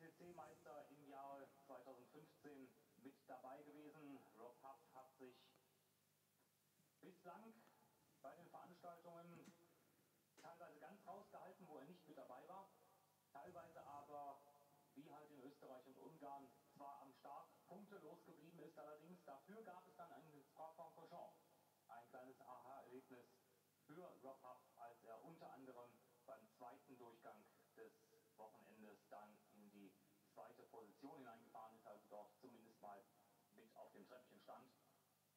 TCC-Meister im Jahre 2015 mit dabei gewesen. Rob Huff hat sich bislang bei den Veranstaltungen teilweise ganz rausgehalten, wo er nicht mit dabei war, teilweise aber, wie halt in Österreich und Ungarn, zwar am Start punktelos geblieben ist, allerdings dafür gab es dann einen Spa-Francorchamps, ein kleines Aha-Erlebnis für Rob Huff, als er unter anderem beim zweiten Durchgang des Wochenendes dann in die zweite Position hineingefahren ist, also dort zumindest mal mit auf dem Treppchen stand.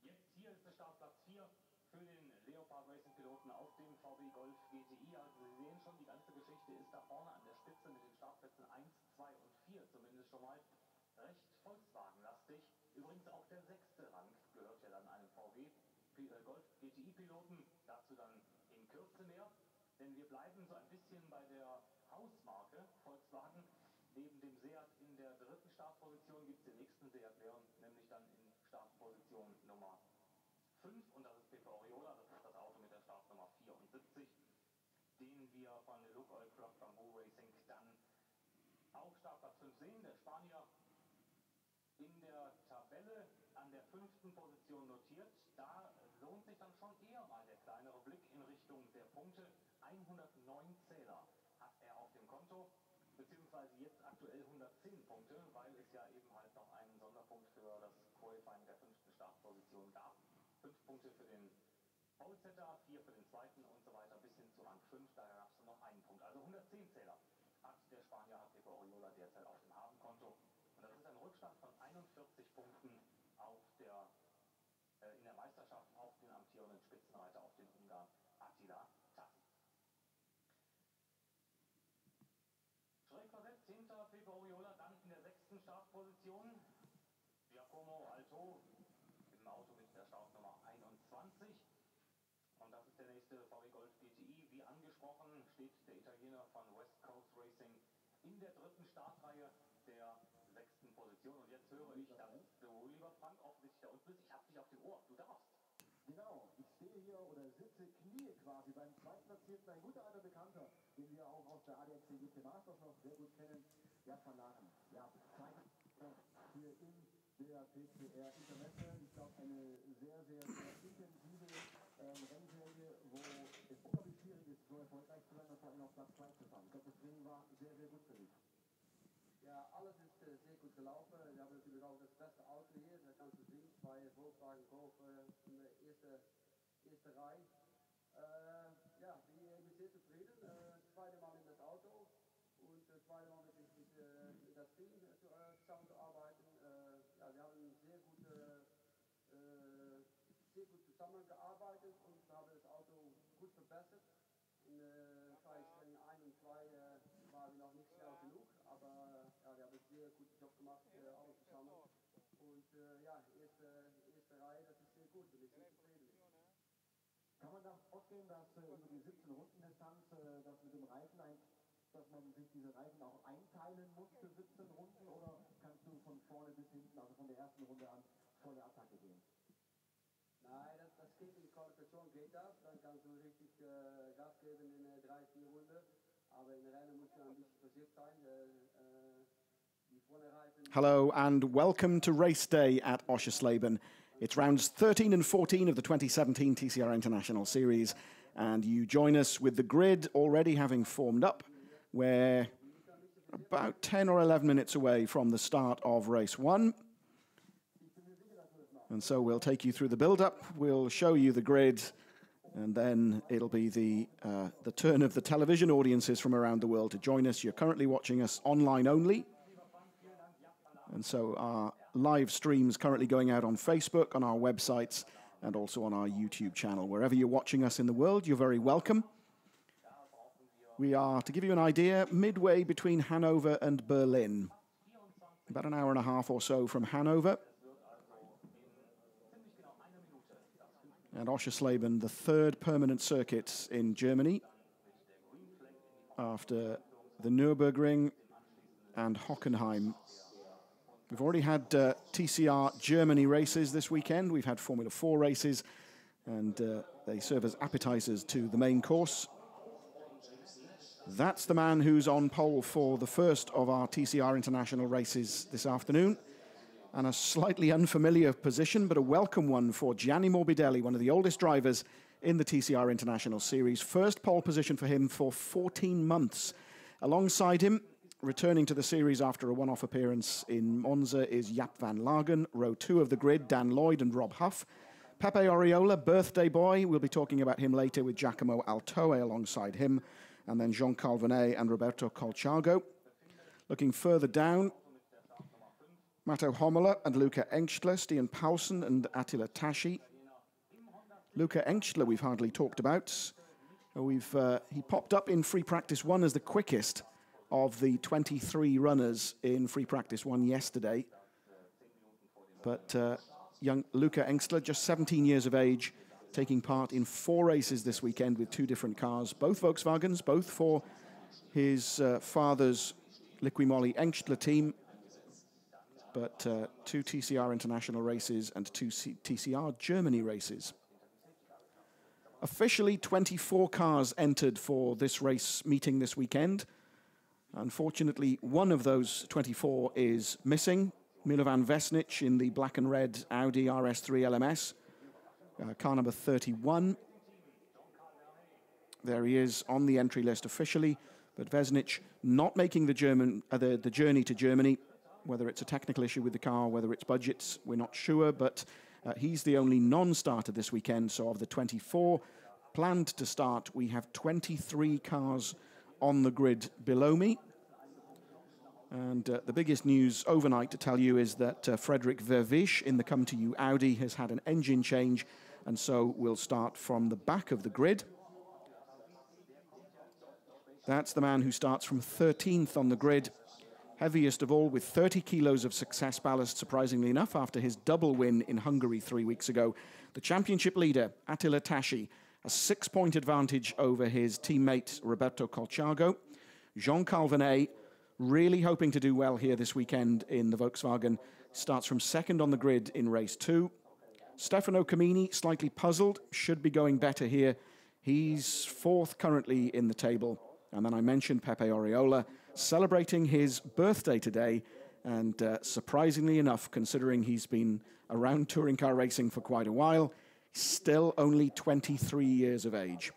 Jetzt hier ist der Startplatz 4 für den Leopard Racing Piloten auf dem VW Golf GTI. Also Sie sehen schon, die ganze Geschichte ist da vorne an der Spitze mit den Startplätzen 1, 2 und 4 zumindest schon mal recht Volkswagen-lastig. Übrigens auch der 6. Rang gehört ja dann einem VW Golf GTI Piloten. Dazu dann in Kürze mehr. Denn wir bleiben so ein bisschen bei der Hausmarke Volkswagen. Neben dem Seat in der dritten Startposition gibt es den nächsten Seat Leon, nämlich dann in Startposition Nummer 5. Und das ist Pepe Oriola, das ist das Auto mit der Startnummer 74, den wir von der Look Oil Club Bamboo Racing dann auf Startplatz 5 sehen. Der Spanier in der Tabelle an der 5. Position notiert. Da lohnt sich dann schon eher mal der kleinere Blick in Richtung der Punkte. 109 Zähler hat er auf dem Konto, beziehungsweise jetzt aktuell 110 Punkte, weil es ja eben halt noch einen Sonderpunkt für das Qualifying der 5. Startposition gab. 5 Punkte für den Polesetter, 4 für den zweiten und so weiter bis hin zu Rang 5, da gab es noch einen Punkt. Also 110 Zähler hat der Spanier Pepe Oriola derzeit auf dem Habenkonto. Und das ist ein Rückstand von 41 Punkten auf in der Meisterschaft auf den amtierenden Spitzenreiter, auf den Ungarn Attila Tassi. Schräg versetzt hinter Pepe Oriola dann in der 6. Startposition Giacomo Alto im Auto mit der Startnummer 21. Und das ist der nächste VW Golf GTI. Wie angesprochen steht der Italiener von West Coast Racing in der 3. Startreihe der 6. Position. Und jetzt höre ich, dass du, lieber Frank, offensichtlich da unten bist. Ich habe dich auf dem Ohr. Du darfst. Genau, ich stehe hier oder sitze, knie quasi beim Zweitplatzierten, ein guter alter Bekannter, den wir auch aus der ADAC GT Masters noch sehr gut kennen, Gerd van Laken. Ja, zeigt hier in der TCR International, ich glaube, eine sehr, sehr, sehr intensive Rennserie, wo es unglaublich schwierig ist, so erfolgreich zu sein und vor allem auf Platz 2 zu fahren. Ich glaube, das Training war sehr, sehr gut für dich. Ja, alles ist sehr gut gelaufen. Wir haben natürlich auch das beste Auto hier, da kannst du sehen, 2 Volkswagen Golf in der erste Reihe. Ja, wir sind sehr zufrieden. Zweite Mal in das Auto und zweite Mal mit das Team zusammenzuarbeiten. Ja, wir haben sehr gut zusammengearbeitet und haben das Auto gut verbessert. In Fahrstellen 1 und 2 waren wir noch nicht schnell genug, aber ja, wir haben einen sehr guten Job gemacht, alle zusammen. Und ja, erste Reihe, das ist sehr gut und ich bin zufrieden. Kann man davon ausgehen, dass über die 17 Rundendistanz, dass mit dem Reifen dass man sich diese Reifen auch einteilen muss für 17 Runden, oder kannst du von vorne bis hinten, also von der ersten Runde an, volle Attacke gehen? Nein, das geht in die Qualifikation, geht das, dann kannst du richtig Gas geben in der 3, 4 Runde, aber in der Rennen musst du ein bisschen versiert sein. Hello and welcome to race day at Oschersleben. It's rounds 13 and 14 of the 2017 TCR International Series, and you join us with the grid already having formed up. We're about 10 or 11 minutes away from the start of race 1. And so we'll take you through the build-up, we'll show you the grid, and then it'll be the turn of the television audiences from around the world to join us. You're currently watching us online only. And so our live stream's currently going out on Facebook, on our websites, and also on our YouTube channel. Wherever you're watching us in the world, you're very welcome. We are, to give you an idea, midway between Hanover and Berlin. About an hour and a half or so from Hanover. And Oschersleben, the 3rd permanent circuit in Germany, after the Nürburgring and Hockenheim. We've already had TCR Germany races this weekend. We've had Formula 4 races, and they serve as appetizers to the main course. That's the man who's on pole for the first of our TCR International races this afternoon. And a slightly unfamiliar position, but a welcome one for Gianni Morbidelli, one of the oldest drivers in the TCR International Series. First pole position for him for 14 months. Alongside him, returning to the series after a one-off appearance in Monza, is Jaap van Lagen. Row 2 of the grid, Dan Lloyd and Rob Huff. Pepe Oriola, birthday boy. We'll be talking about him later with Giacomo Altoe alongside him. And then Jean Calvenet and Roberto Colciago. Looking further down, Matto Homola and Luca Engstler, Stian Paulsen and Attila Tashi. Luca Engstler we've hardly talked about. He popped up in Free Practice 1 as the quickest of the 23 runners in Free Practice 1 yesterday. But young Luca Engstler, just 17 years of age, taking part in 4 races this weekend with 2 different cars, both Volkswagens, both for his father's Liqui-Moly Engstler team, but 2 TCR International races and 2 TCR Germany races. Officially, 24 cars entered for this race meeting this weekend. Unfortunately, one of those 24 is missing. Milovan Vesnic in the black and red Audi RS3 LMS, car number 31. There he is on the entry list officially, but Vesnic not making the journey to Germany. Whether it's a technical issue with the car, whether it's budgets, we're not sure, but he's the only non-starter this weekend. So of the 24 planned to start, we have 23 cars on the grid below me. And the biggest news overnight to tell you is that Frederik Verwisch in the Come To You Audi has had an engine change, and so we'll start from the back of the grid. That's the man who starts from 13th on the grid, heaviest of all with 30 kilos of success ballast, surprisingly enough, after his double win in Hungary 3 weeks ago. The championship leader, Attila Tashi, a 6-point advantage over his teammate, Roberto Colciago. Jean Calvenet, really hoping to do well here this weekend in the Volkswagen, starts from 2nd on the grid in race 2. Stefano Camini, slightly puzzled, should be going better here. He's 4th currently in the table. And then I mentioned Pepe Oriola, celebrating his birthday today, and surprisingly enough, considering he's been around touring car racing for quite a while, still only 23 years of age.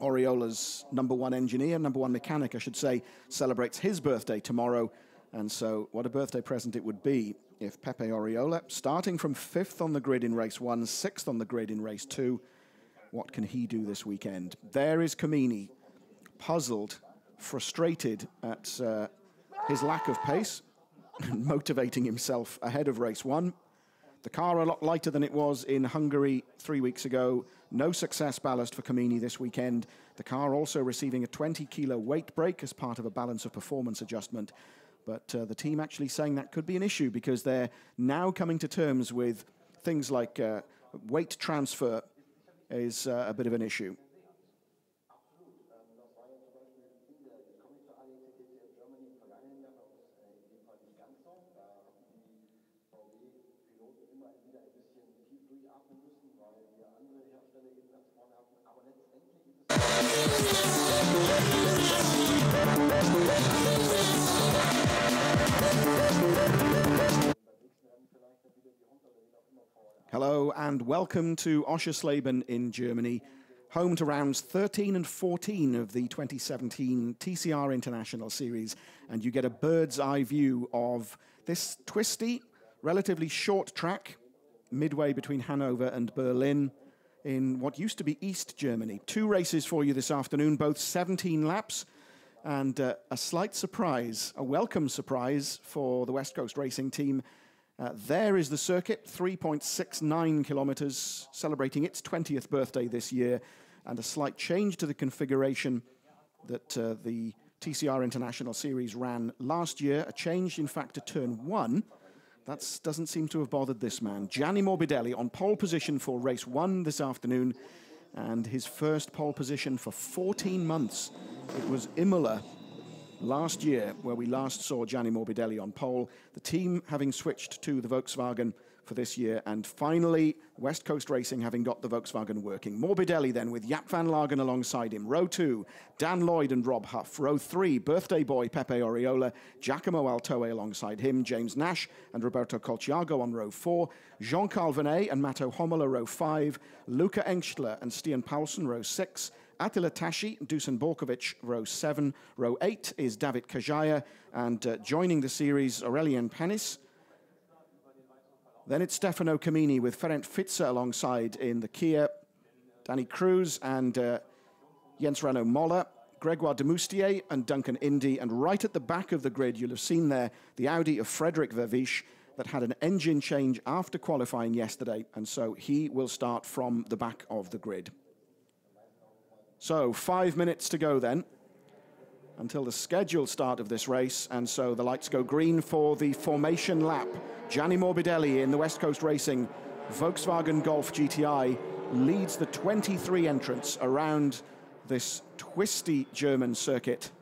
Oriola's number 1 engineer, number 1 mechanic, I should say, celebrates his birthday tomorrow. And so what a birthday present it would be if Pepe Oriola, starting from 5th on the grid in race 1, 6th on the grid in race 2, what can he do this weekend? There is Camini, puzzled, frustrated at his lack of pace, and motivating himself ahead of race 1. The car a lot lighter than it was in Hungary 3 weeks ago. No success ballast for Camini this weekend. The car also receiving a 20-kilo weight break as part of a balance of performance adjustment. But the team actually saying that could be an issue because they're now coming to terms with things like weight transfer is a bit of an issue. Hello and welcome to Oschersleben in Germany, home to rounds 13 and 14 of the 2017 TCR International Series. And you get a bird's eye view of this twisty, relatively short track, midway between Hanover and Berlin, in what used to be East Germany. 2 races for you this afternoon, both 17 laps, and a slight surprise, a welcome surprise for the West Coast Racing team. There is the circuit, 3.69 kilometers, celebrating its 20th birthday this year, and a slight change to the configuration that the TCR International Series ran last year, a change, in fact, to turn 1. That doesn't seem to have bothered this man. Gianni Morbidelli on pole position for race 1 this afternoon, and his first pole position for 14 months. It was Imola last year, where we last saw Gianni Morbidelli on pole, the team having switched to the Volkswagen for this year, and finally West Coast Racing having got the Volkswagen working. Morbidelli then with Jaap van Lagen alongside him. Row 2, Dan Lloyd and Rob Huff. Row 3, birthday boy Pepe Oriola, Giacomo Altoe alongside him, James Nash and Roberto Colciago on row 4, Jean-Carl Venet and Matto Homola row 5, Luca Engstler and Stian Paulsen row 6, Attila Tashi, Dusan Borkovic, row 7. Row 8 is David Kajaya, and joining the series, Aurelien Penis. Then it's Stefano Camini with Ferenc Fitzer alongside in the Kia, Danny Cruz and Jens Rano Moller, Gregoire de Moustier and Duncan Indy. And right at the back of the grid, you'll have seen there the Audi of Frederic Vervisch that had an engine change after qualifying yesterday, and so he will start from the back of the grid. So 5 minutes to go then until the scheduled start of this race, and so the lights go green for the formation lap. Gianni Morbidelli in the West Coast Racing Volkswagen Golf GTI leads the 23 entrants around this twisty German circuit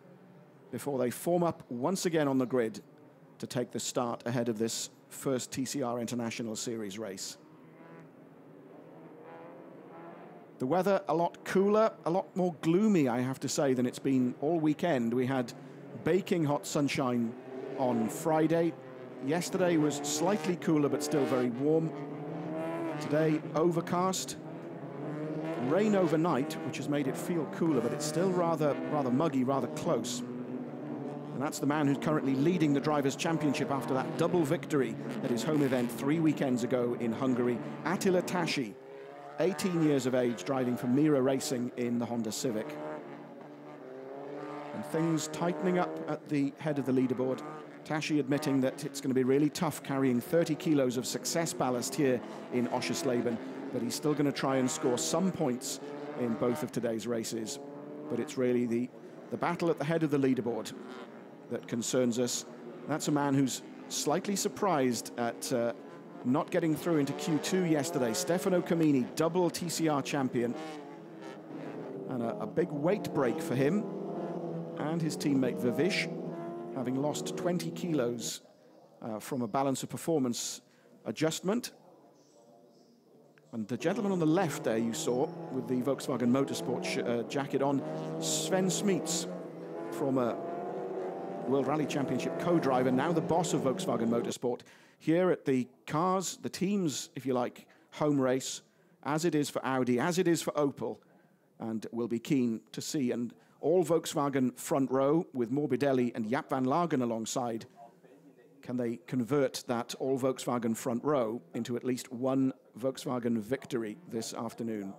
before they form up once again on the grid to take the start ahead of this first TCR International Series race. The weather a lot cooler, a lot more gloomy, I have to say, than it's been all weekend. We had baking hot sunshine on Friday. Yesterday was slightly cooler, but still very warm. Today, overcast. Rain overnight, which has made it feel cooler, but it's still rather muggy, rather close. And that's the man who's currently leading the Drivers' Championship after that double victory at his home event 3 weekends ago in Hungary. Attila Tashi, 18 years of age, driving for Mira Racing in the Honda Civic. And things tightening up at the head of the leaderboard. Tashi admitting that it's going to be really tough carrying 30 kilos of success ballast here in Oschersleben, but he's still going to try and score some points in both of today's races. But it's really the battle at the head of the leaderboard that concerns us. That's a man who's slightly surprised at not getting through into Q2 yesterday. Stefano Camini, double TCR champion. And a big weight break for him and his teammate Vervisch, having lost 20 kilos from a balance of performance adjustment. And the gentleman on the left there you saw with the Volkswagen Motorsport jacket on, Sven Smeets, former World Rally Championship co-driver, now the boss of Volkswagen Motorsport, here at the cars, the teams, if you like, home race, as it is for Audi, as it is for Opel, and we'll be keen to see. And all Volkswagen front row with Morbidelli and Jaap van Lagen alongside. Can they convert that all Volkswagen front row into at least one Volkswagen victory this afternoon?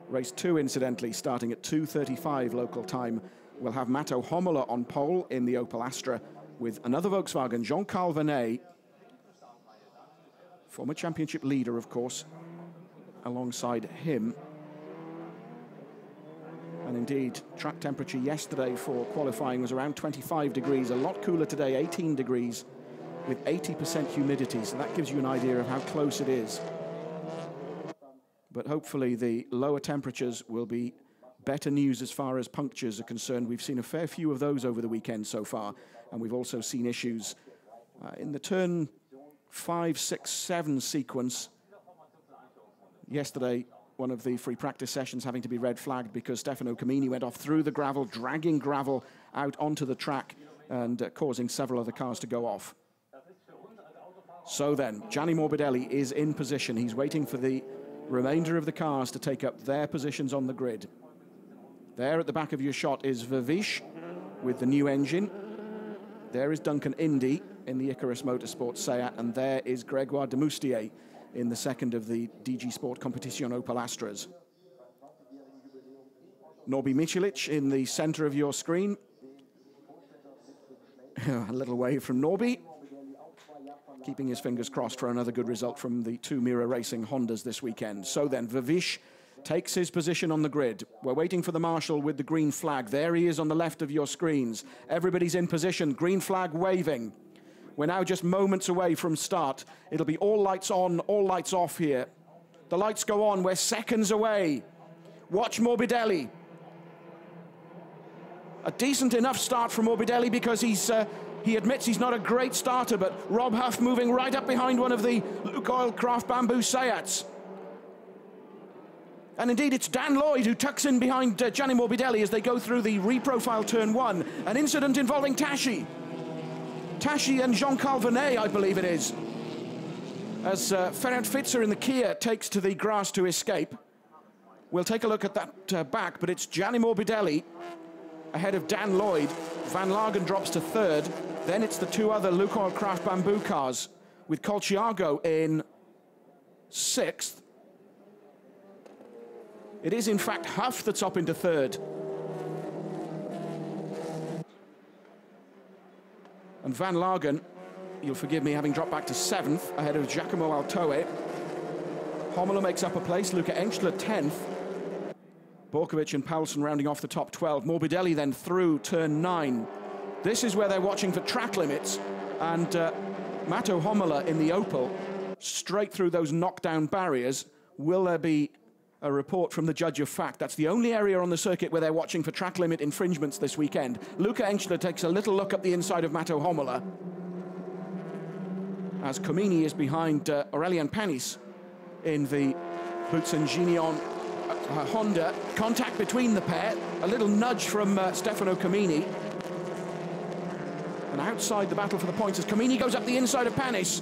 Race 2, incidentally, starting at 2:35 local time. We'll have Matto Homola on pole in the Opel Astra with another Volkswagen, Jean-Carl Venet, former championship leader, of course, alongside him. And indeed, track temperature yesterday for qualifying was around 25 degrees, a lot cooler today, 18 degrees, with 80% humidity, so that gives you an idea of how close it is. But hopefully the lower temperatures will be better news as far as punctures are concerned. We've seen a fair few of those over the weekend so far, and we've also seen issues in the turn 5, 6, 7 sequence. Yesterday, one of the free practice sessions having to be red flagged because Stefano Camini went off through the gravel, dragging gravel out onto the track and causing several other cars to go off. So then, Gianni Morbidelli is in position. He's waiting for the remainder of the cars to take up their positions on the grid. There at the back of your shot is Vervisch with the new engine. There is Duncan Indy in the Icarus Motorsport Seat, and there is Gregoire de Moustier in the second of the DG Sport Competition Opel Astras. Norbi Micelic in the center of your screen. A little wave from Norbi, keeping his fingers crossed for another good result from the two Mira Racing Hondas this weekend. So then, Vervisch takes his position on the grid. We're waiting for the marshal with the green flag. There he is on the left of your screens. Everybody's in position, green flag waving. We're now just moments away from start. It'll be all lights on, all lights off here. The lights go on, we're seconds away. Watch Morbidelli. A decent enough start from Morbidelli because he admits he's not a great starter, but Rob Huff moving right up behind one of the Lukoil Craft Bamboo Sayats. And indeed, it's Dan Lloyd who tucks in behind Gianni Morbidelli as they go through the reprofile turn 1. An incident involving Tashi. Tashi and Jean-Carl Vernet, I believe it is. As Ferhat Fitzer in the Kia takes to the grass to escape. We'll take a look at that back, but it's Gianni Morbidelli ahead of Dan Lloyd. Van Lagen drops to 3rd. Then it's the 2 other Lukoil Craft Bamboo cars with Colciago in 6th. It is, in fact, Huff that's up into 3rd. And Van Lagen, you'll forgive me, having dropped back to 7th, ahead of Giacomo Altoe. Hommler makes up a place, Luca Engstler 10th. Borkovic and Paulsen rounding off the top 12. Morbidelli then through turn 9. This is where they're watching for track limits. And Matto Hommler in the Opel, straight through those knockdown barriers. Will there be a report from the judge of fact? That's the only area on the circuit where they're watching for track limit infringements this weekend. Luca Engstler takes a little look up the inside of Matto Hommler, as Comini is behind Aurelien Panis in the Boots and Gignon Honda. Contact between the pair, a little nudge from Stefano Comini. And outside the battle for the points as Comini goes up the inside of Panis.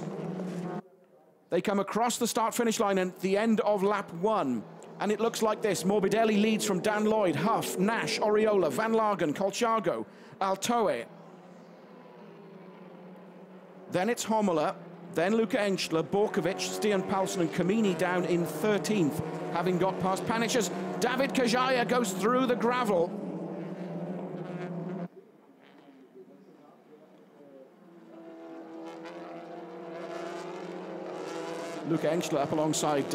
They come across the start-finish line at the end of lap 1. And it looks like this. Morbidelli leads from Dan Lloyd, Huff, Nash, Oriola, Van Lagen, Colciago, Altoe. Then it's Hommler, then Luca Engstler, Borkovic, Stian Paulsen and Comini down in 13th, having got past Panis as David Kajaya goes through the gravel. Luca Engstler up alongside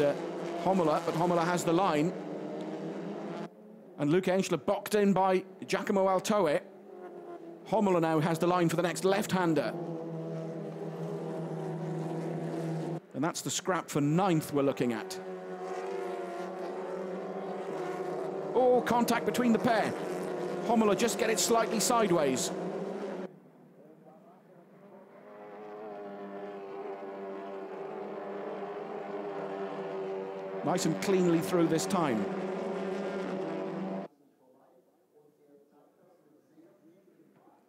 Hommler, but Hommler has the line. And Luca Engstler boxed in by Giacomo Altoe. Hommler now has the line for the next left-hander. And that's the scrap for 9th we're looking at. Oh, contact between the pair. Hommler just get it slightly sideways. Nice and cleanly through this time.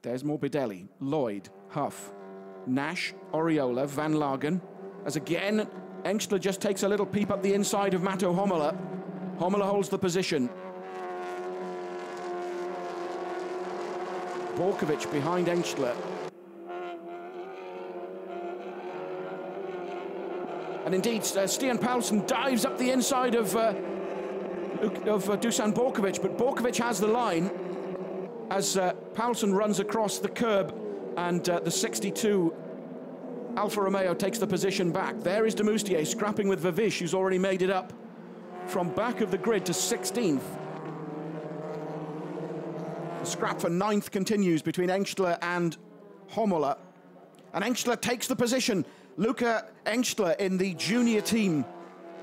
There's Morbidelli, Lloyd, Huff, Nash, Oriola, Van Lagen. As again, Engstler just takes a little peep up the inside of Matto Hommler. Hommler holds the position. Borkovic behind Engstler. And indeed, Stian Paulsen dives up the inside of Dusan Borkovic, but Borkovic has the line as Paulsen runs across the curb, and the 62 Alfa Romeo takes the position back. There is de Moustier scrapping with Vavish, who's already made it up from back of the grid to 16th. The scrap for 9th continues between Engstler and Hommler. And Engstler takes the position. Luca Engstler in the junior team.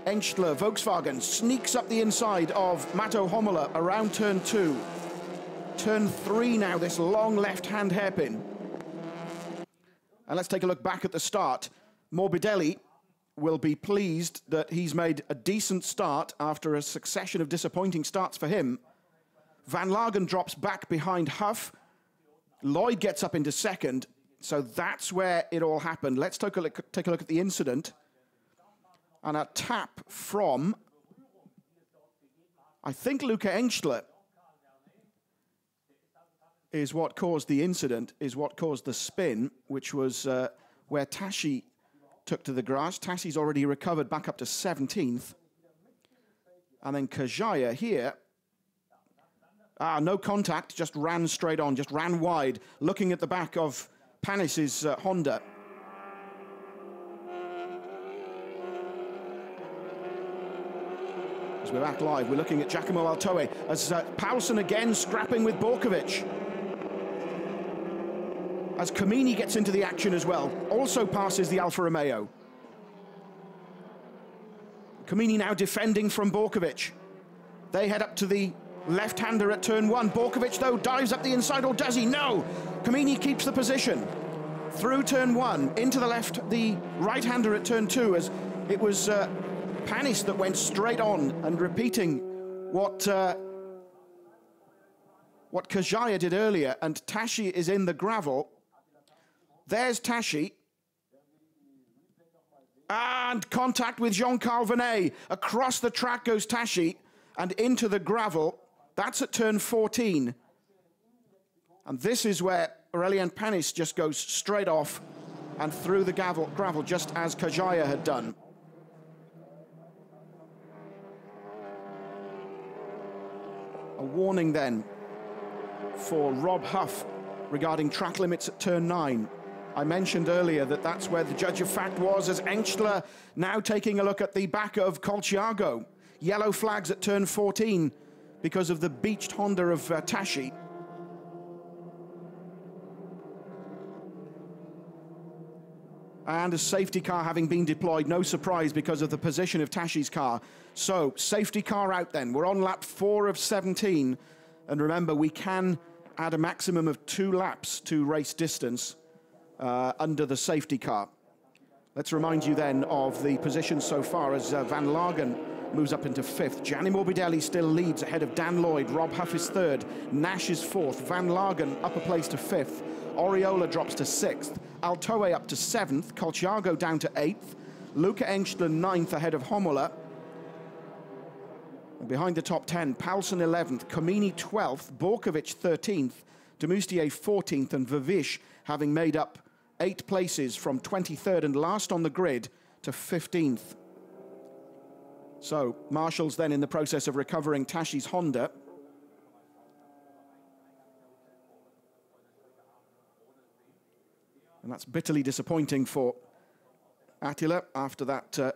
Engstler, Volkswagen, sneaks up the inside of Matto Hommler around turn 2. Turn 3 now, this long left-hand hairpin. And let's take a look back at the start. Morbidelli will be pleased that he's made a decent start after a succession of disappointing starts for him. Van Lagen drops back behind Huff. Lloyd gets up into 2nd. So that's where it all happened. Let's take a look at the incident. And a tap from, I think, Luca Engstler is what caused the incident, is what caused the spin, which was where Tashi took to the grass. Tashi's already recovered back up to 17th. And then Kajaya here. No contact, just ran straight on, just ran wide, looking at the back of Panis's Honda. As we're back live, we're looking at Giacomo Altoe as Paulsen again scrapping with Borkovic. As Comini gets into the action as well, also passes the Alfa Romeo. Comini now defending from Borkovic. They head up to the left-hander at turn 1. Borkovic, though, dives up the inside, or does he? No! Kamini keeps the position. Through turn 1, into the left, the right-hander at turn 2, as it was Panis that went straight on, and repeating what Kajaya did earlier, and Tashi is in the gravel. There's Tashi. And contact with Jean-Carl Venet. Across the track goes Tashi, and into the gravel. That's at turn 14. And this is where Aurelien Panis just goes straight off and through the gravel, just as Kajaya had done. A warning then for Rob Huff regarding track limits at turn 9. I mentioned earlier that that's where the judge of fact was, as Engstler now taking a look at the back of Colciago. Yellow flags at turn 14 because of the beached Honda of Tashi. And a safety car having been deployed, no surprise because of the position of Tashi's car. So, safety car out then. We're on lap 4 of 17. And remember, we can add a maximum of 2 laps to race distance under the safety car. Let's remind you then of the position so far as Van Lagen moves up into 5th. Gianni Morbidelli still leads ahead of Dan Lloyd. Rob Huff is 3rd. Nash is 4th. Van Lagen up a place to 5th. Oriola drops to 6th. Altoe up to 7th. Colciago down to 8th. Luca Engstler 9th ahead of Homola. And behind the top 10, Paulsen 11th, Comini 12th, Borkovic 13th, Demoustier 14th, and Vavish having made up 8 places from 23rd and last on the grid to 15th. So, Marshall's then in the process of recovering Tashi's Honda. And that's bitterly disappointing for Attila after that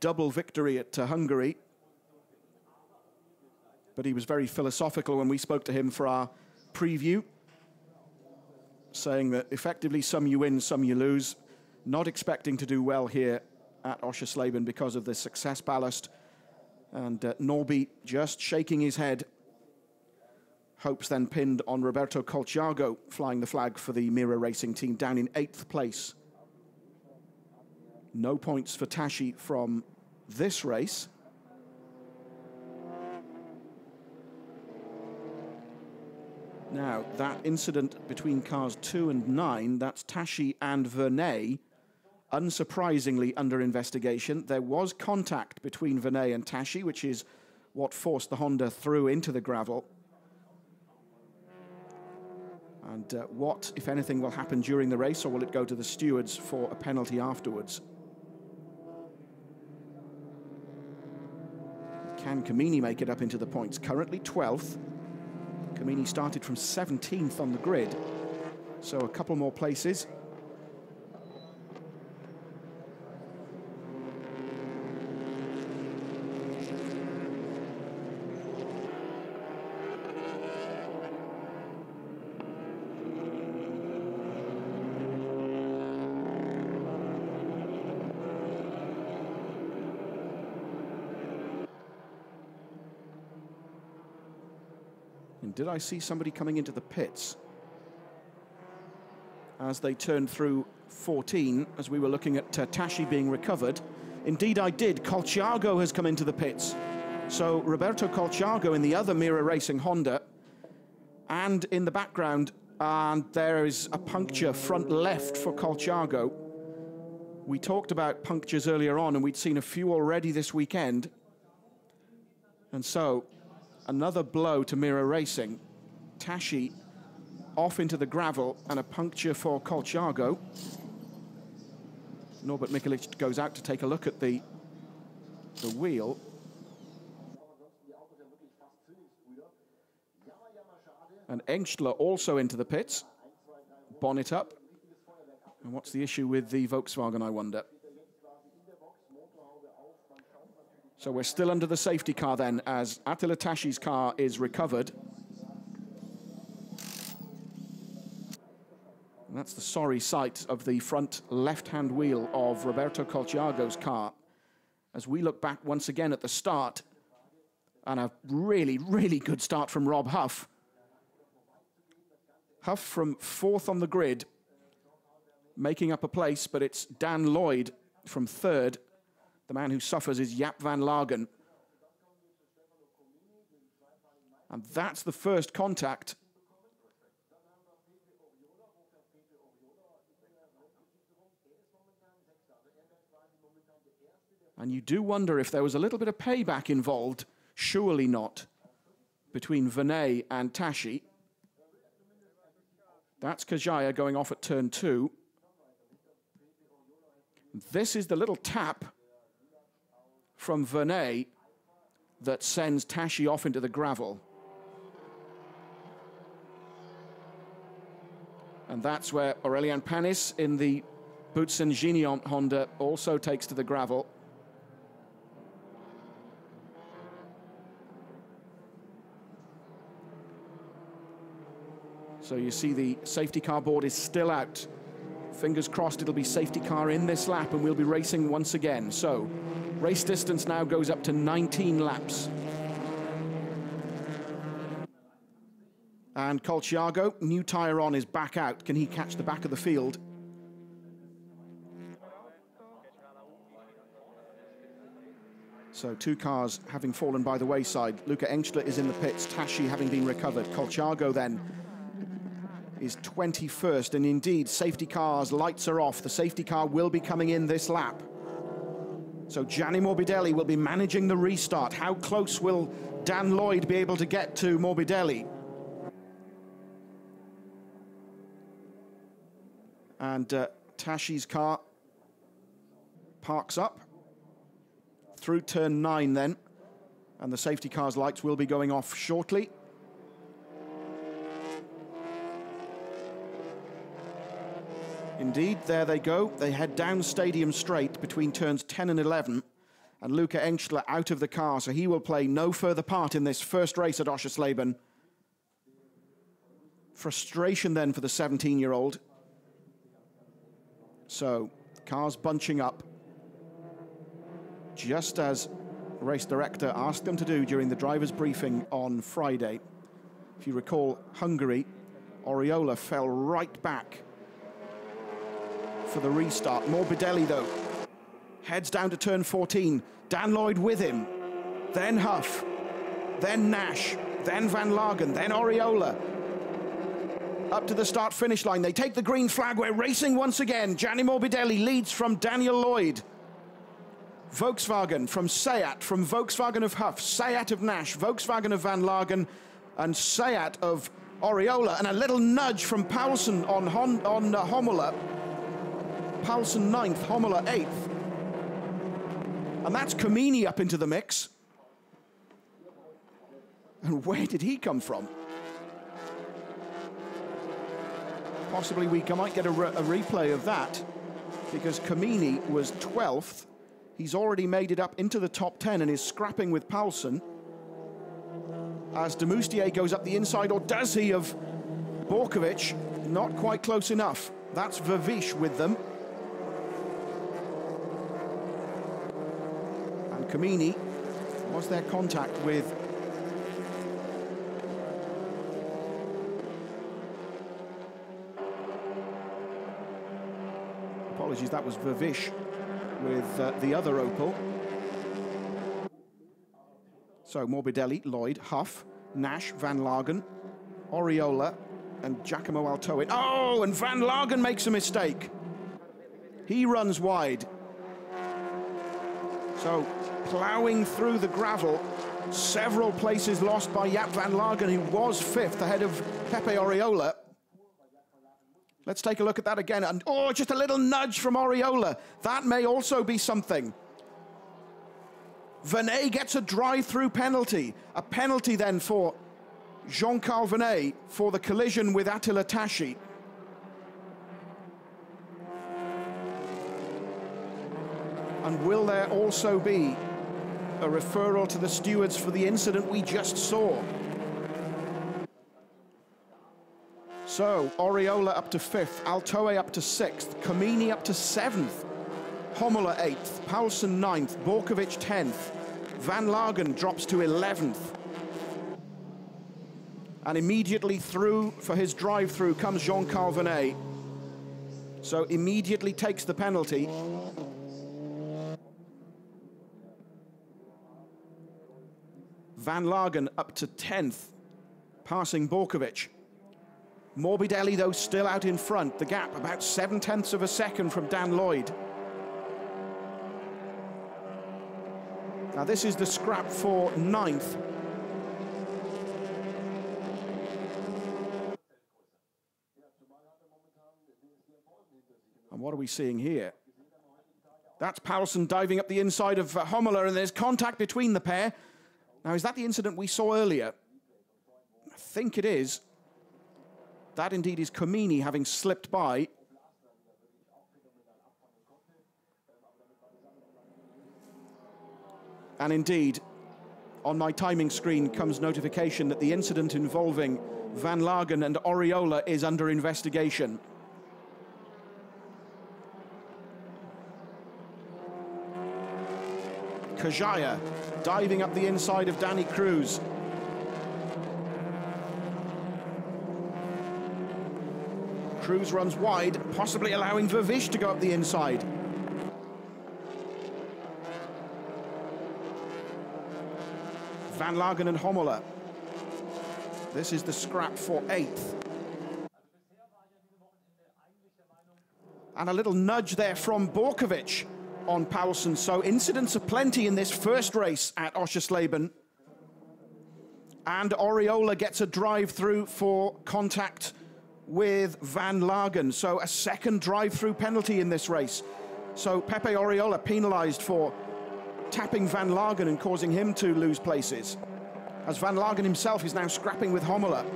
double victory at Hungary. But he was very philosophical when we spoke to him for our preview, saying that effectively some you win, some you lose, not expecting to do well here at Oschersleben because of the success ballast. And Norby just shaking his head. Hopes then pinned on Roberto Colciago, flying the flag for the Mira Racing team, down in 8th place. No points for Tashi from this race. Now, that incident between cars 2 and 9, that's Tashi and Vernet, unsurprisingly under investigation. There was contact between Vernet and Tashi, which is what forced the Honda through into the gravel. And what, if anything, will happen during the race, or will it go to the stewards for a penalty afterwards? Can Kamini make it up into the points? Currently 12th. Kamini started from 17th on the grid, so a couple more places. And did I see somebody coming into the pits as they turned through 14, as we were looking at Tashi being recovered? Indeed, I did. Colciago has come into the pits. So Roberto Colciago in the other Mira Racing Honda. And in the background, and there is a puncture front left for Colciago. We talked about punctures earlier on, and we'd seen a few already this weekend. And so, another blow to Mira Racing. Tashi off into the gravel, and a puncture for Colciago. Norbert Mikulic goes out to take a look at the wheel. And Engstler also into the pits. Bonnet up. And what's the issue with the Volkswagen, I wonder? So we're still under the safety car then, as Attila Tashi's car is recovered. And that's the sorry sight of the front left-hand wheel of Roberto Colciago's car. As we look back once again at the start, And a really, really good start from Rob Huff. Huff from 4th on the grid, making up a place, but it's Dan Lloyd from 3rd. The man who suffers is Jaap van Lagen. And that's the first contact. And you do wonder if there was a little bit of payback involved. Surely not, between Vinay and Tashi. That's Kajaya going off at turn 2. This is the little tap from Vinay that sends Tashi off into the gravel. And that's where Aurélien Panis in the Boutsen Gignon Honda also takes to the gravel. So you see the safety car board is still out. Fingers crossed it'll be safety car in this lap and we'll be racing once again. So race distance now goes up to 19 laps. And Colciago, new tyre on, is back out. Can he catch the back of the field? So 2 cars having fallen by the wayside. Luca Engstler is in the pits, Tashi having been recovered. Colciago then is 21st, and indeed, safety cars, lights are off. The safety car will be coming in this lap. So Gianni Morbidelli will be managing the restart. How close will Dan Lloyd be able to get to Morbidelli? And Tashi's car parks up through turn 9 then, and the safety car's lights will be going off shortly. Indeed, there they go. They head down Stadium Straight between turns 10 and 11. And Luca Engstler out of the car, so he will play no further part in this first race at Oschersleben. Frustration then for the 17-year-old. So, cars bunching up, just as race director asked them to do during the driver's briefing on Friday. If you recall, Hungary, Oriola fell right back for the restart. Morbidelli, though, heads down to turn 14. Dan Lloyd with him. Then Huff. Then Nash. Then Van Lagen. Then Oriola. Up to the start-finish line. They take the green flag. We're racing once again. Gianni Morbidelli leads from Daniel Lloyd. Volkswagen from Seat, from Volkswagen of Huff, Seat of Nash, Volkswagen of Van Lagen, and Seat of Oriola. And a little nudge from Paulsen on Hommela. Paulsen 9th, Hommela 8th. And that's Kamini up into the mix. And where did he come from? Possibly we might get a replay of that, because Kamini was 12th. He's already made it up into the top 10 and is scrapping with Paulsen. As de Moustier goes up the inside, or does he, of Borkovic? Not quite close enough. That's Vervish with them. And Kamini, was there contact with apologies, that was Vervish with the other Opel. So Morbidelli, Lloyd, Huff, Nash, Van Lagen, Oriola, and Giacomo Altoin. Oh, and Van Lagen makes a mistake. He runs wide. So ploughing through the gravel, several places lost by Jaap van Lagen, who was 5th ahead of Pepe Oriola. Let's take a look at that again. And oh, just a little nudge from Oriola. That may also be something. Vinay gets a drive-through penalty. A penalty then for Jean-Carl Vinay for the collision with Attila Tashi. And will there also be a referral to the stewards for the incident we just saw? So, Oriola up to 5th, Altoe up to 6th, Kamini up to 7th, Hommela 8th, Paulsen 9th, Borkovic 10th, Van Lagen drops to 11th. And immediately through for his drive-through comes Jean-Carl Vernet. So immediately takes the penalty. Van Lagen up to 10th, passing Borkovic. Morbidelli, though, still out in front. The gap about 0.7 of a second from Dan Lloyd. Now this is the scrap for 9th. And what are we seeing here? That's Paulsen diving up the inside of Hommler, and there's contact between the pair. Now, is that the incident we saw earlier? I think it is. That indeed is Comini having slipped by. And indeed, on my timing screen comes notification that the incident involving Van Lagen and Oriola is under investigation. Kajaya diving up the inside of Danny Cruz. Cruz runs wide, possibly allowing Vervish to go up the inside. Van Lagen and Hommler. This is the scrap for 8th. And a little nudge there from Borkovic on Paulsen. So incidents aplenty in this first race at Oschersleben. And Oriola gets a drive-through for contact with Van Lagen. So a second drive-through penalty in this race. So Pepe Oriola penalized for tapping Van Lagen and causing him to lose places, as Van Lagen himself is now scrapping with Hommler.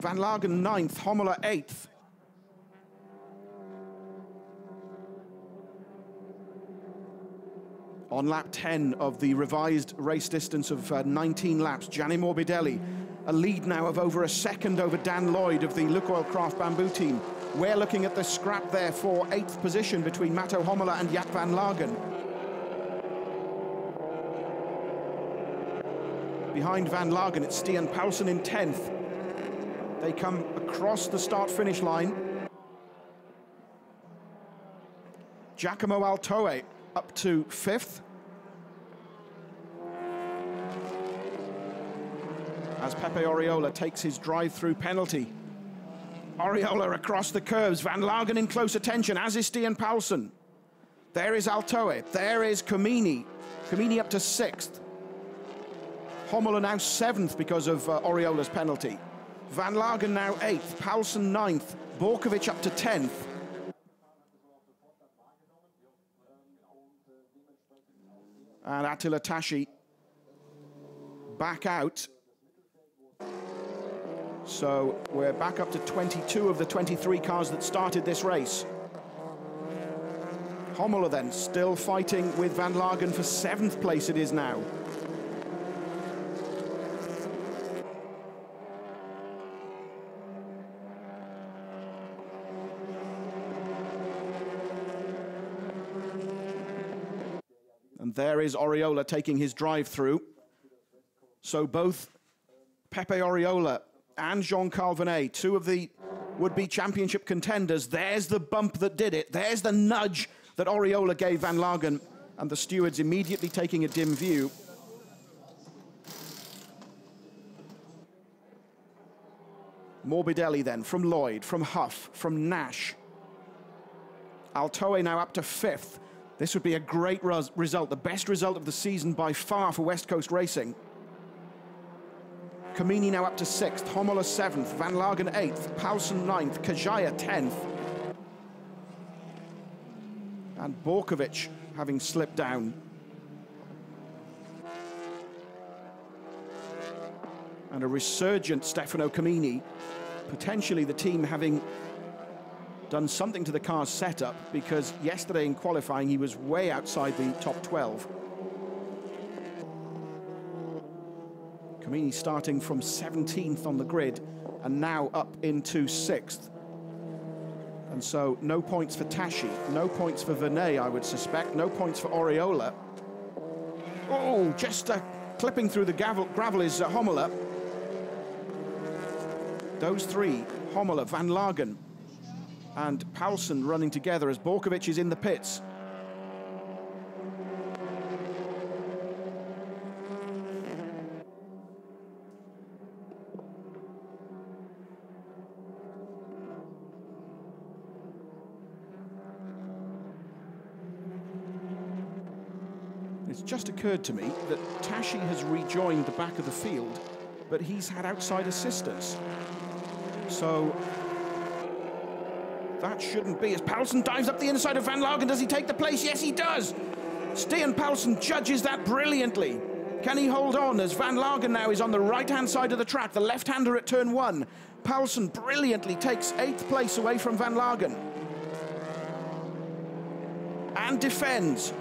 Van Lagen 9th, Hommler 8th. On lap 10 of the revised race distance of 19 laps, Gianni Morbidelli, a lead now of over a second over Dan Lloyd of the Lukoil Craft Bamboo team. We're looking at the scrap there for 8th position between Matto Hommler and Jaap Van Lagen. Behind Van Lagen, it's Stian Paulsen in 10th. They come across the start-finish line. Giacomo Altoe up to 5th. As Pepe Oriola takes his drive-through penalty. Oriola across the curves. Van Lagen in close attention, as is Stian Paulsen. There is Altoe. There is Comini. Comini up to 6th. Hommler now 7th because of Oriola's penalty. Van Lagen now 8th, Paulsen 9th, Borkovic up to 10th. And Attila Tashi back out. So we're back up to 22 of the 23 cars that started this race. Hommler then still fighting with Van Lagen for 7th place it is now. And there is Oriola taking his drive-through. So both Pepe Oriola and Jean-Carl Vernet, two of the would-be championship contenders, there's the bump that did it. There's the nudge that Oriola gave Van Lagen, and the stewards immediately taking a dim view. Morbidelli then, from Lloyd, from Huff, from Nash. Altoe now up to 5th. This would be a great result, the best result of the season by far for West Coast Racing. Comini now up to 6th, Hommler 7th, Van Lagen 8th, Paulsen 9th, Kajaya 10th. And Borkovic having slipped down. And a resurgent Stefano Comini, potentially the team having done something to the car's setup, because yesterday in qualifying he was way outside the top 12. Comini starting from 17th on the grid and now up into 6th. And so no points for Tashi, no points for Vernet, I would suspect, no points for Oriola. Oh, just clipping through the gravel is Hommler. Those three, Hommler, Van Lagen, and Paulsen running together as Borkovic is in the pits. It's just occurred to me that Tashi has rejoined the back of the field, but he's had outside assistance. So that shouldn't be. As Paulsen dives up the inside of Van Lagen, does he take the place? Yes, he does. Stian Paulsen judges that brilliantly. Can he hold on as Van Lagen now is on the right-hand side of the track, the left-hander at turn 1. Paulsen brilliantly takes 8th place away from Van Lagen. And defends.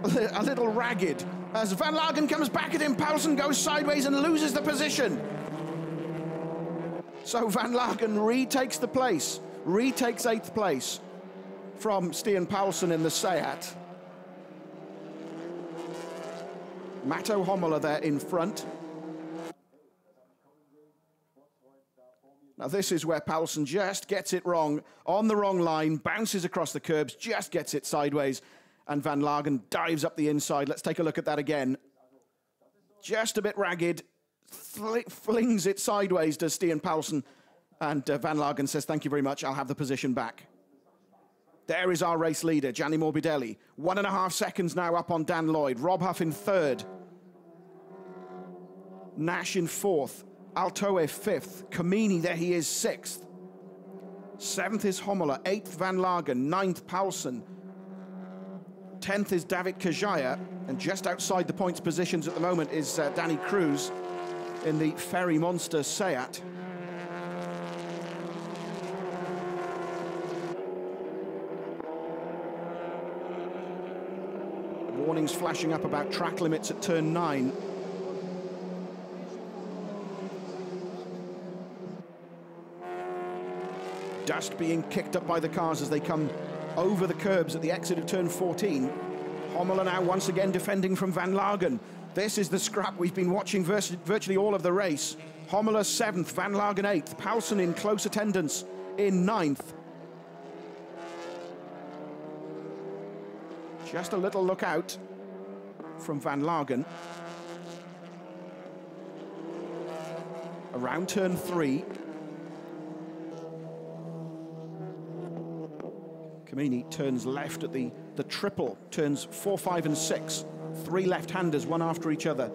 A little ragged. As Van Lagen comes back at him, Paulsen goes sideways and loses the position. So Van Lagen retakes the place, retakes 8th place from Stian Paulsen in the Seat. Matto Hommler there in front. Now this is where Paulsen just gets it wrong, on the wrong line, bounces across the curbs, just gets it sideways, and Van Lagen dives up the inside. Let's take a look at that again. Just a bit ragged, flings it sideways, does Stian Paulsen, and Van Lagen says, thank you very much, I'll have the position back. There is our race leader, Gianni Morbidelli. 1.5 seconds now up on Dan Lloyd. Rob Huff in 3rd. Nash in 4th. Altoe 5th. Camini, there he is, 6th. 7th is Hommler. 8th Van Lagen. 9th Paulsen. 10th is David Kajaya. And just outside the points positions at the moment is Danny Cruz in the Ferry Monster Seat. Warnings flashing up about track limits at turn 9. Dust being kicked up by the cars as they come over the curbs at the exit of turn 14. Hommler now once again defending from Van Lagen. This is the scrap we've been watching virtually all of the race. Hommler 7th, Van Lagen 8th, Paulsen in close attendance in 9th. Just a little look out from Van Lagen. Around turn 3. Camini turns left at the triple, turns 4, 5 and 6. 3 left-handers, one after each other.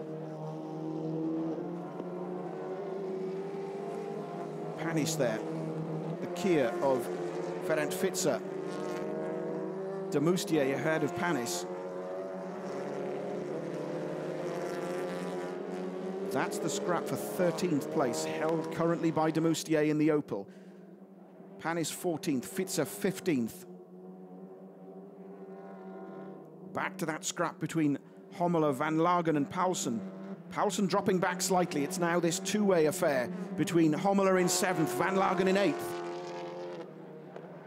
Panis there, the Kia of Ferenc Fizer. De Moustier ahead of Panis. That's the scrap for 13th place, held currently by De Moustier in the Opel. Panis 14th, Fizer 15th. Back to that scrap between Hommler, Van Lagen and Paulsen. Paulsen dropping back slightly. It's now this two-way affair between Hommler in 7th, Van Lagen in 8th.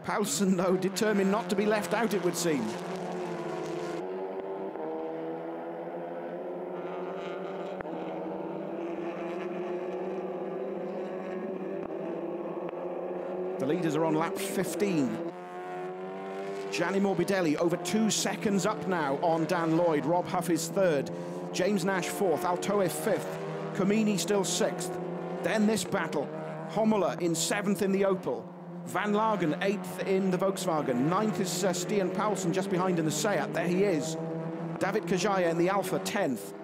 Paulsen, though, determined not to be left out, it would seem. The leaders are on lap 15. Gianni Morbidelli over 2 seconds up now on Dan Lloyd. Rob Huff is 3rd. James Nash 4th. Altoe 5th. Camini still 6th. Then this battle. Hommler in 7th in the Opel. Van Lagen 8th in the Volkswagen. 9th is Stian Paulsen just behind in the Seat. There he is. David Kajaya in the Alfa 10th.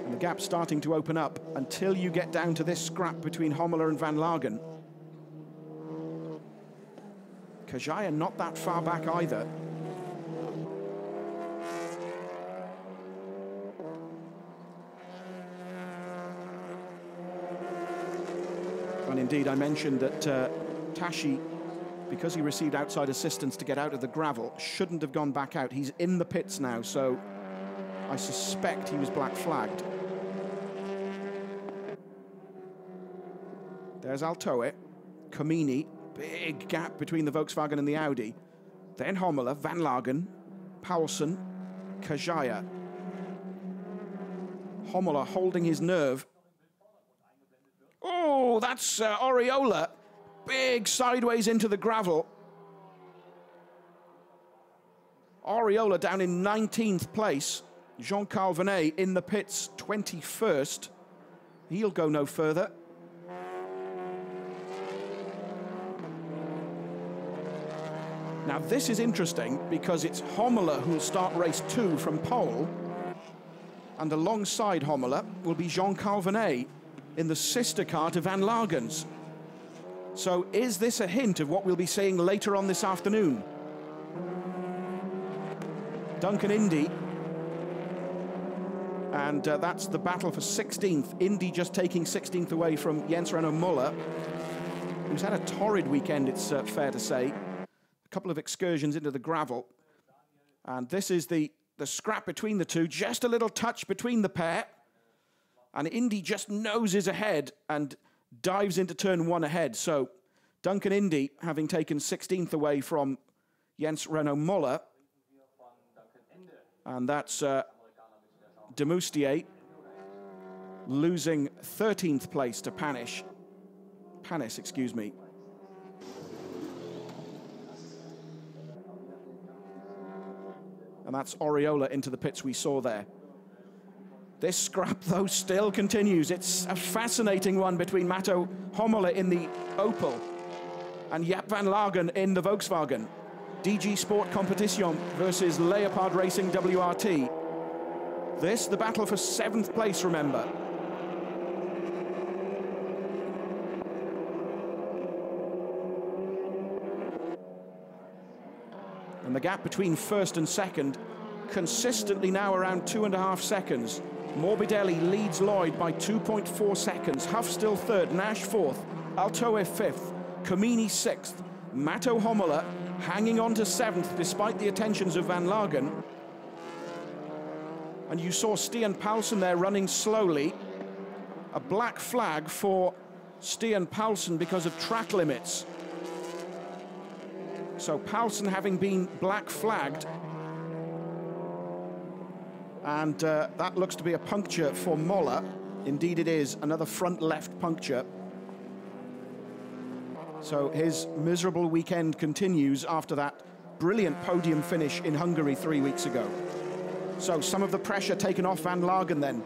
And the gap's starting to open up until you get down to this scrap between Hommler and Van Lagen. Kajaya not that far back either. And indeed, I mentioned that Tashi, because he received outside assistance to get out of the gravel, shouldn't have gone back out. He's in the pits now, so I suspect he was black flagged. There's Altoe, Comini, big gap between the Volkswagen and the Audi. Then Hommler, Van Lagen, Paulsen, Kajaya. Hommler holding his nerve. Oh, that's Oriola. Big sideways into the gravel. Oriola down in 19th place. Jean-Carl Venet in the pits, 21st. He'll go no further. Now this is interesting because it's Hommler who will start race 2 from pole, and alongside Hommler will be Jean-Carl Venet in the sister car to Van Lagen's. So is this a hint of what we'll be seeing later on this afternoon? Duncan Indy, and that's the battle for 16th. Indy just taking 16th away from Jens Renaud Muller, who's had a torrid weekend, it's fair to say. A couple of excursions into the gravel. And this is the scrap between the two, just a little touch between the pair. And Indy just noses ahead and dives into turn 1 ahead. So Duncan Indy, having taken 16th away from Jens Renaud Muller, and that's Demoustier losing 13th place to Panis, excuse me. And that's Oriola into the pits we saw there. This scrap, though, still continues. It's a fascinating one between Matto Hommler in the Opel and Jaap van Lagen in the Volkswagen. DG Sport Competition versus Leopard Racing WRT. This, the battle for 7th place, remember. And the gap between first and second consistently now around 2.5 seconds. Morbidelli leads Lloyd by 2.4 seconds. Huff still third, Nash fourth, Altoe fifth, Comini 6th, Matto Hommler hanging on to 7th despite the attentions of Van Lagen. And you saw Stian Paulsen there running slowly. A black flag for Stian Paulsen because of track limits. So Paulsen having been black flagged. And that looks to be a puncture for Moller. Indeed it is, another front left puncture. So his miserable weekend continues after that brilliant podium finish in Hungary 3 weeks ago. So some of the pressure taken off Van Lagen then.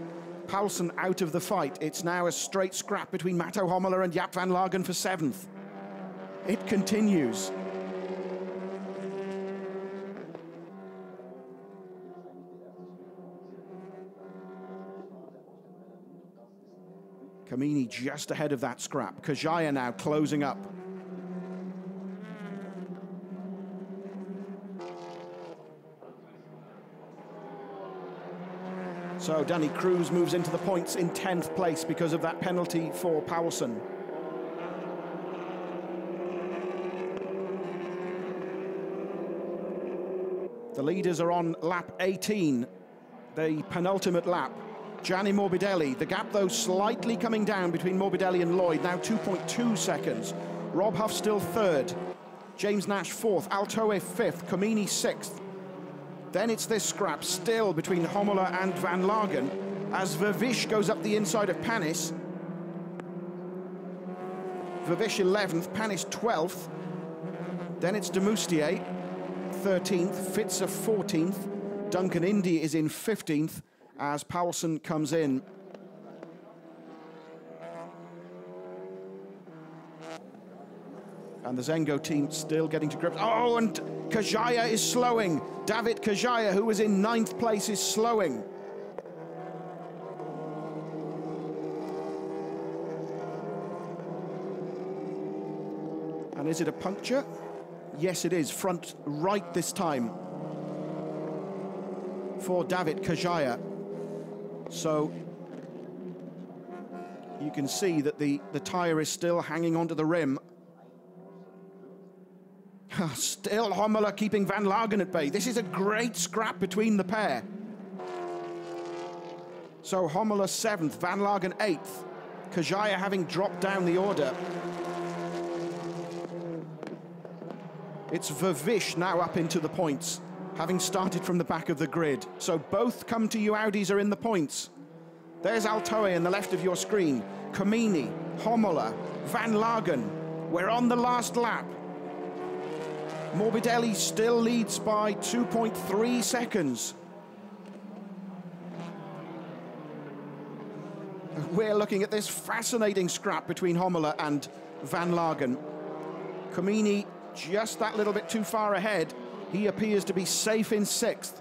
Paulsen out of the fight. It's now a straight scrap between Matto Hommler and Jaap van Lagen for 7th. It continues. Comini just ahead of that scrap. Kajaya now closing up. So Danny Cruz moves into the points in 10th place because of that penalty for Paulsen. The leaders are on lap 18, the penultimate lap. Gianni Morbidelli, the gap though slightly coming down between Morbidelli and Lloyd, now 2.2 seconds. Rob Huff still third, James Nash fourth, Altoe fifth, Comini 6th. Then it's this scrap still between Hommler and Van Lagen as Vervish goes up the inside of Panis. Vervish 11th, Panis 12th. Then it's Demoustier 13th, Fitzer 14th. Duncan Indy is in 15th as Paulsen comes in. And the Zengo team still getting to grips. Oh, and Kajaya is slowing. David Kajaya, who was in 9th place, is slowing. And is it a puncture? Yes, it is. Front right this time for David Kajaya. So you can see that the tyre is still hanging onto the rim. Still Hommler keeping Van Lagen at bay. This is a great scrap between the pair. So Hommler 7th, Van Lagen 8th. Kajaya having dropped down the order. It's Vervish now up into the points, having started from the back of the grid. So both Come To You Audis are in the points. There's Altoe in the left of your screen. Comini, Homola, Van Lagen. We're on the last lap. Morbidelli still leads by 2.3 seconds. We're looking at this fascinating scrap between Homola and Van Lagen. Comini just that little bit too far ahead. He appears to be safe in 6th.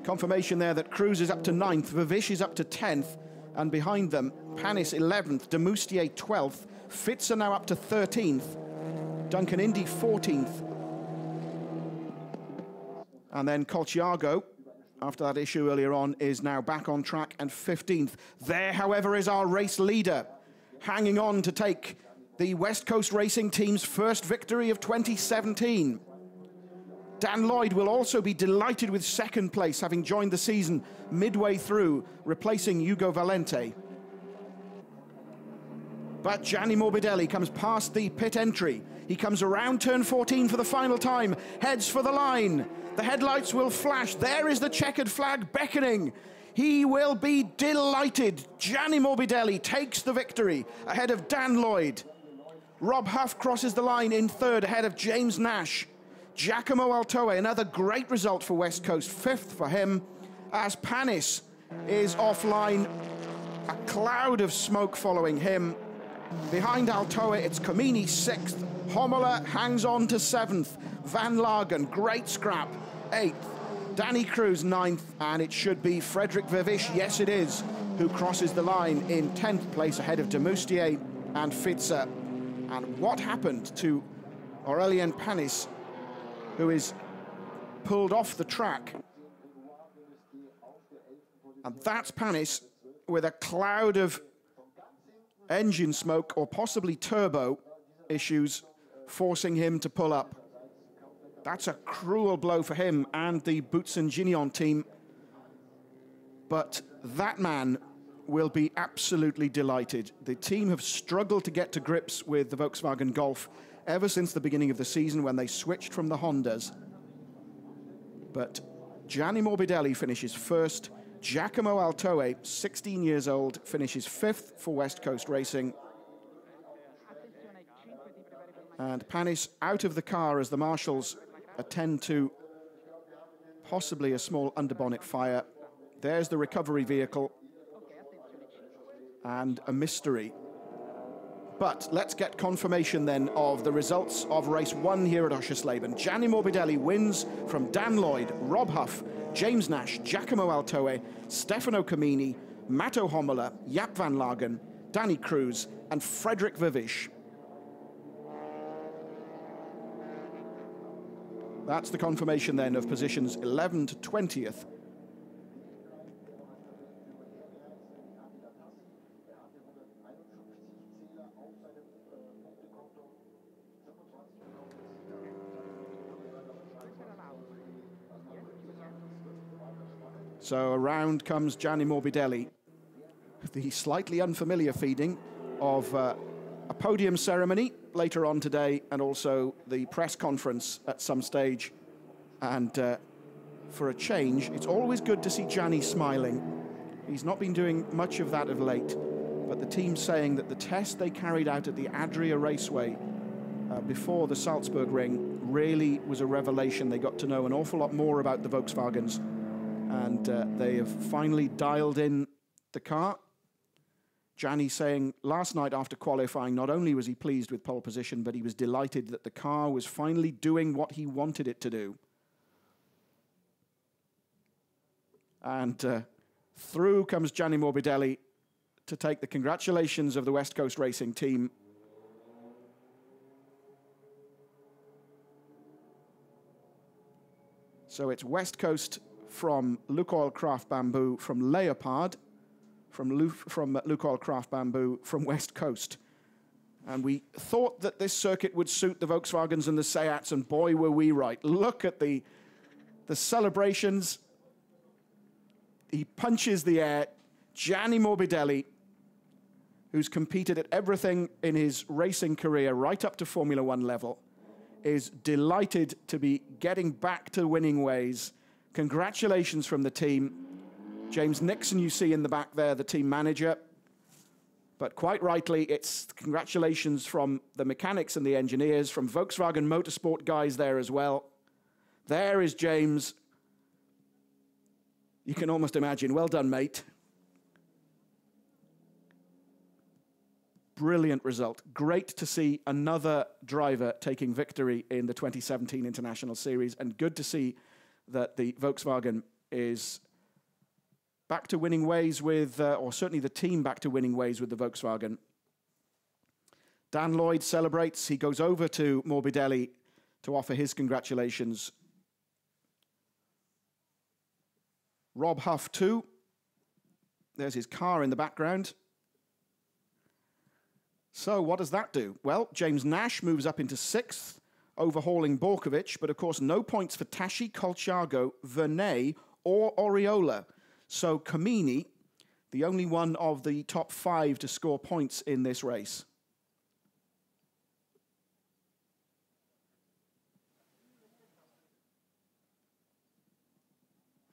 Confirmation there that Cruz is up to 9th, Vervish is up to 10th, and behind them, Panis 11th, de Moustier 12th, Fitzer now up to 13th, Duncan Indy 14th, and then Colciago, after that issue earlier on, is now back on track and 15th. There, however, is our race leader, hanging on to take the West Coast Racing team's first victory of 2017. Dan Lloyd will also be delighted with 2nd place, having joined the season midway through, replacing Hugo Valente. But Gianni Morbidelli comes past the pit entry. He comes around turn 14 for the final time, heads for the line. The headlights will flash. There is the checkered flag beckoning. He will be delighted. Gianni Morbidelli takes the victory ahead of Dan Lloyd. Rob Huff crosses the line in 3rd ahead of James Nash. Giacomo Altoe, another great result for West Coast, 5th for him, as Panis is offline. A cloud of smoke following him. Behind Altoe, it's Comini 6th. Homola hangs on to 7th. Van Lagen, great scrap, 8th. Danny Cruz 9th, and it should be Frederick Vervish, yes it is, who crosses the line in 10th place ahead of de Moustier and Fitzer. And what happened to Aurelien Panis, who is pulled off the track? And that's Panis with a cloud of engine smoke or possibly turbo issues forcing him to pull up. That's a cruel blow for him and the Boutsen-Gignon team. But that man will be absolutely delighted. The team have struggled to get to grips with the Volkswagen Golf ever since the beginning of the season when they switched from the Hondas. But Gianni Morbidelli finishes 1st. Giacomo Altoe, 16 years old, finishes 5th for West Coast Racing. And Panis out of the car as the marshals attend to possibly a small underbonnet fire. There's the recovery vehicle. And a mystery. But let's get confirmation then of the results of race 1 here at Oschersleben. Gianni Morbidelli wins from Dan Lloyd, Rob Huff, James Nash, Giacomo Altoe, Stefano Comini, Matto Homola, Jaap van Lagen, Danny Cruz, and Frederick Vervish. That's the confirmation then of positions 11 to 20th. So around comes Gianni Morbidelli. The slightly unfamiliar feeding of a podium ceremony later on today, and also the press conference at some stage. And for a change, it's always good to see Gianni smiling. He's not been doing much of that of late, but the team's saying that the test they carried out at the Adria Raceway before the Salzburg Ring really was a revelation. They got to know an awful lot more about the Volkswagens, and they have finally dialed in the car. Gianni saying last night after qualifying, not only was he pleased with pole position, but he was delighted that the car was finally doing what he wanted it to do. And through comes Gianni Morbidelli to take the congratulations of the West Coast Racing team. So it's West Coast from Lukoil Craft Bamboo, from Leopard, from Lukoil Craft Bamboo, from West Coast. And we thought that this circuit would suit the Volkswagens and the Seats, and boy, were we right. Look at the celebrations he punches the air. Gianni Morbidelli, who's competed at everything in his racing career right up to Formula One level, is delighted to be getting back to winning ways. Congratulations from the team. James Nixon, you see in the back there, the team manager. But quite rightly, it's congratulations from the mechanics and the engineers, from Volkswagen Motorsport guys there as well. There is James. You can almost imagine. Well done, mate. Brilliant result. Great to see another driver taking victory in the 2017 International Series, and good to see that the Volkswagen is back to winning ways with, or certainly the team back to winning ways with the Volkswagen. Dan Lloyd celebrates. He goes over to Morbidelli to offer his congratulations. Rob Huff too. There's his car in the background. So what does that do? Well, James Nash moves up into 6th, overhauling Borkovic, but of course no points for Tashi, Colciago, Vernet, or Oriola. So Camini, the only one of the top 5 to score points in this race.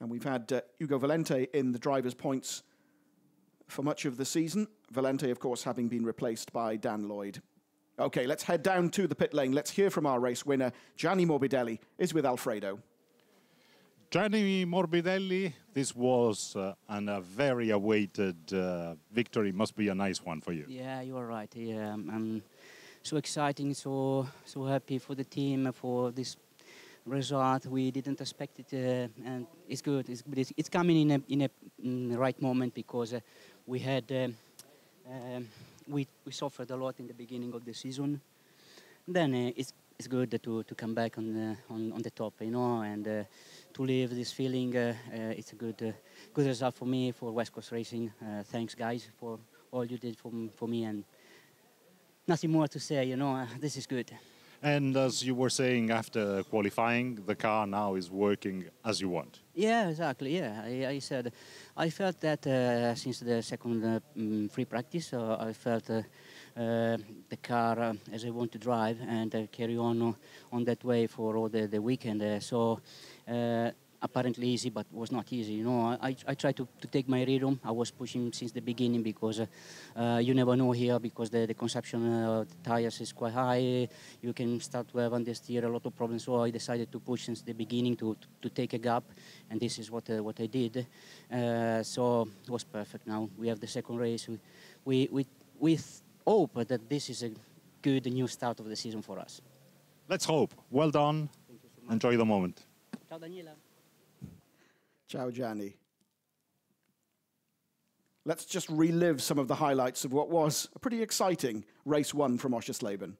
And we've had Ugo Valente in the driver's points for much of the season. Valente, of course, having been replaced by Dan Lloyd. Okay, let's head down to the pit lane. Let's hear from our race winner. Gianni Morbidelli is with Alfredo. Gianni Morbidelli, this was a very awaited victory. Must be a nice one for you. Yeah, you are right. Yeah, I'm so exciting, so happy for the team, for this result. We didn't expect it, and it's good. It's coming in a right moment, because we had we suffered a lot in the beginning of the season. Then it's good to come back on the top, you know, and to live this feeling. It's a good result for me, for West Coast Racing. Thanks, guys, for all you did for me, and nothing more to say. You know, this is good. And as you were saying after qualifying, the car now is working as you want. Yeah, exactly. Yeah, I said, I felt that since the second free practice, I felt the car as I want to drive, and carry on that way for all the weekend. So apparently easy, but was not easy. You know, I tried to take my rhythm. I was pushing since the beginning, because you never know here, because the consumption of the tires is quite high. You can start to have understeer, a lot of problems. So I decided to push since the beginning to take a gap, and this is what I did. So it was perfect. Now we have the second race. We hope that this is a good new start of the season for us. Let's hope. Well done. Thank you so much. Enjoy the moment. Ciao, Daniela. Ciao, Gianni. Let's just relive some of the highlights of what was a pretty exciting race 1 from Oschersleben.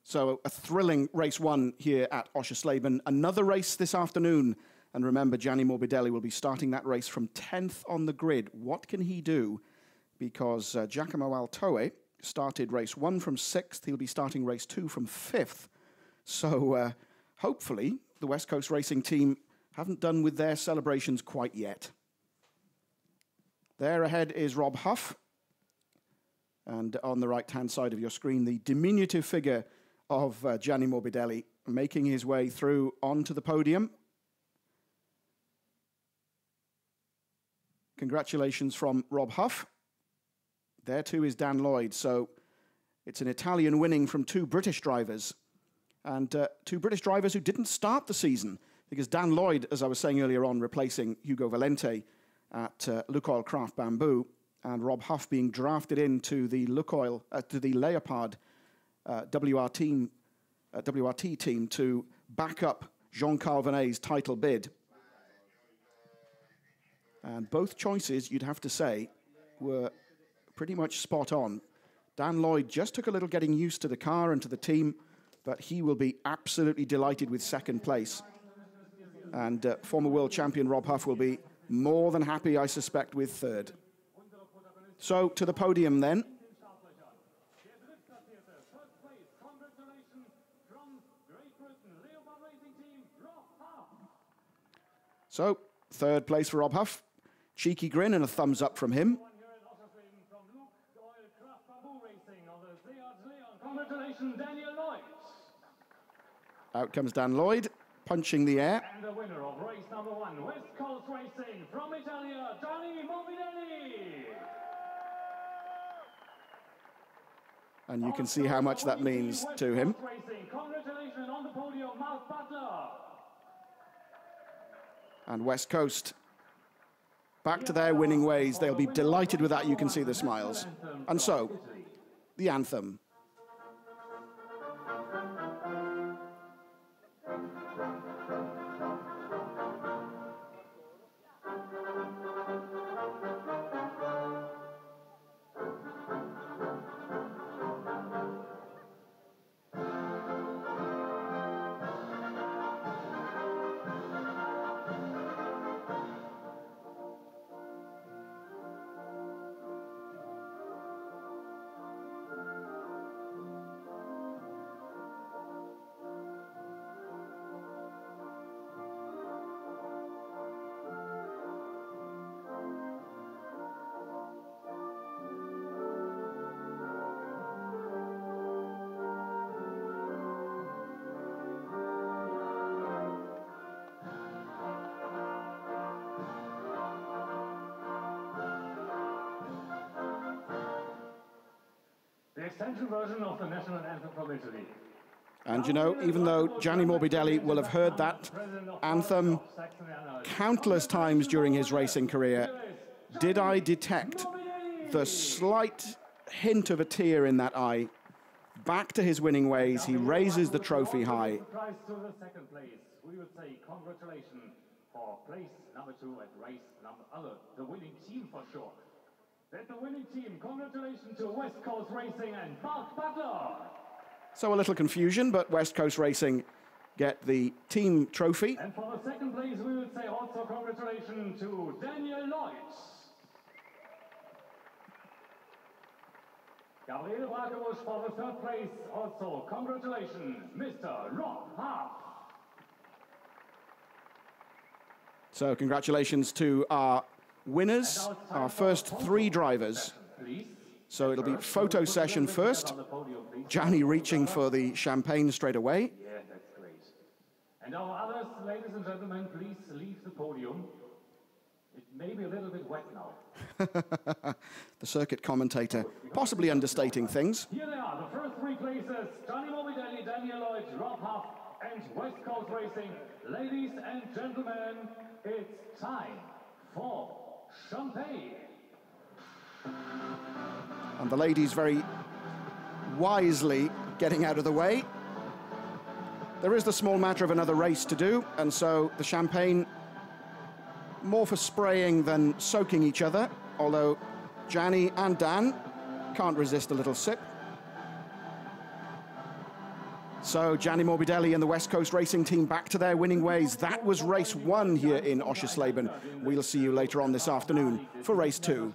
So a thrilling race 1 here at Oschersleben. Another race this afternoon. And remember, Gianni Morbidelli will be starting that race from 10th on the grid. What can he do? Because Giacomo Altoe started race 1 from 6th. He'll be starting race 2 from 5th. So hopefully the West Coast Racing team haven't done with their celebrations quite yet. There ahead is Rob Huff. And on the right-hand side of your screen, the diminutive figure of Gianni Morbidelli making his way through onto the podium. Congratulations from Rob Huff. There too is Dan Lloyd. So it's an Italian winning from two British drivers. And two British drivers who didn't start the season, because Dan Lloyd, as I was saying earlier on, replacing Hugo Valente at Lukoil Craft Bamboo, and Rob Huff being drafted into the Lukoil, to the Leopard WRT team to back up Jean-Carl Venet's title bid. And both choices, you'd have to say, were pretty much spot on. Dan Lloyd just took a little getting used to the car and to the team, but he will be absolutely delighted with second place. And former world champion Rob Huff will be more than happy, I suspect, with third. So to the podium then. So, third place for Rob Huff. Cheeky grin and a thumbs up from him. Congratulations, Daniel Lloyd. Out comes Dan Lloyd, punching the air. And the winner of race number 1, West Coast Racing from Italia, Gianni Morbidelli. And you can see how much that means to him. Congratulations on the podium, Mark Butler. And West Coast back to their winning ways. They'll be delighted with that. You can see the smiles. And so, the anthem. The extension version of the national anthem from Italy. And you know, even though Gianni Morbidelli will have heard that anthem countless times during his racing career, did I detect the slight hint of a tear in that eye? Back to his winning ways, he raises the trophy high. Prize to the second place. We would say congratulations for place number 2 at race number the winning team for sure. That's the winning team. Congratulations to West Coast Racing and Mark Butler. So a little confusion, but West Coast Racing get the team trophy. And for the second place, we would say also congratulations to Daniel Lloyd. Gabriele Brakebusch for the third place. Also, congratulations, Mr. Rob Huff. So congratulations to our winners, our first 3 drivers. So it'll be photo session first. Gianni reaching for the champagne straight away. Yeah, that's great. And our others, ladies and gentlemen, please leave the podium. It may be a little bit wet now. The circuit commentator possibly understating things. Here they are, the first 3 places. Gianni Morbidelli, Daniel Lloyd, Rob Huff, and West Coast Racing. Ladies and gentlemen, it's time for champagne. And the ladies very wisely getting out of the way. There is the small matter of another race to do, and so the champagne more for spraying than soaking each other, although Gianni and Dan can't resist a little sip. So Gianni Morbidelli and the West Coast Racing team back to their winning ways. That was race 1 here in Oschersleben. We'll see you later on this afternoon for race 2.